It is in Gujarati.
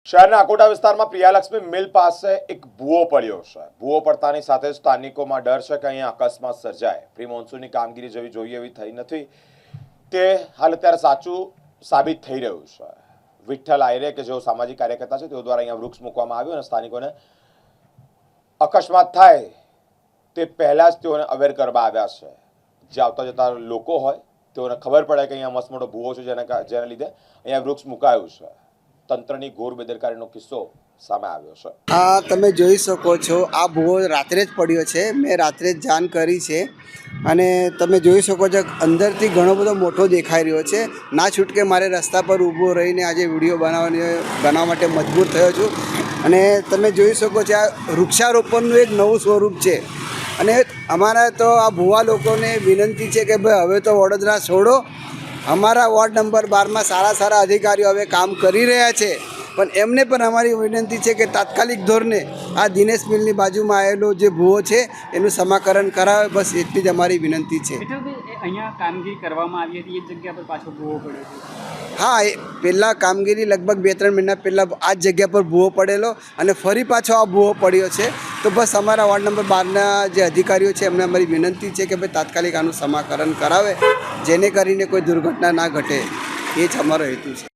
શહેરના અકોટા વિસ્તારમાં પ્રિયાલક્ષ્મી મિલ પાસે એક ભૂવો પડ્યો છે। ભૂવો પડતાની સાથે સ્થાનિકોમાં ડર છે કે અહીંયા અકસ્માત સર્જાય। પ્રી મોન્સૂનની કામગીરી જેવી જોઈએ એવી થઈ નથી, તે હાલ અત્યારે સાચું સાબિત થઈ રહ્યું છે। વિઠ્ઠલ આયરે કે જેઓ સામાજિક કાર્યકર્તા છે તેઓ દ્વારા અહીંયા વૃક્ષ મૂકવામાં આવ્યું અને સ્થાનિકોને અકસ્માત થાય તે પહેલા જ તેઓને અવેર કરવા આવ્યા છે। જે આવતા જતા લોકો હોય તેઓને ખબર પડે કે અહીંયા મસ્ત મોટો ભૂવો છે જેને લીધે અહીંયા વૃક્ષ મુકાયું છે। તંત્રની ઘોર બેદરકારીનો કિસ્સો સામે આવ્યો છે। આ તમે જોઈ શકો છો, આ ભૂવો રાત્રે જ પડ્યો છે। મેં રાત્રે જ જાણ કરી છે અને તમે જોઈ શકો છો અંદરથી ઘણો બધો મોટો દેખાઈ રહ્યો છે। ના છૂટકે મારે રસ્તા પર ઊભો રહીને આજે વિડીયો બનાવવા માટે મજબૂર થયો છું। અને તમે જોઈ શકો છો આ વૃક્ષારોપણનું એક નવું સ્વરૂપ છે અને અમારા તો આ ભૂવા લોકોને વિનંતી છે કે ભાઈ હવે તો વડોદરા છોડો। અમારા વોર્ડ નંબર 12માં સારા અધિકારીઓ હવે કામ કરી રહ્યા છે, પણ એમને પણ અમારી વિનંતી છે કે તાત્કાલિક ધોરણે આ દિનેશ મિલની બાજુમાં આવેલો જે ભૂવો છે એનું સમાકરણ કરાવે, બસ એટલી જ અમારી વિનંતી છે। અહીંયા કામગીરી કરવામાં આવી હતી, એ જગ્યા પર પાછો ભૂવો પડ્યો છે? હા, એ પહેલાં કામગીરી લગભગ 2-3 મહિના પહેલાં આ જ જગ્યા પર ભૂવો પડેલો અને ફરી પાછો આ ભૂવો પડ્યો છે। તો બસ અમારા વોર્ડ નંબર 12ના જે અધિકારીઓ છે એમને અમારી વિનંતી છે કે ભાઈ તાત્કાલિક આનું સમાકરણ કરાવે, જેને કરીને કોઈ દુર્ઘટના ના ઘટે, એ જ અમારો હેતુ છે।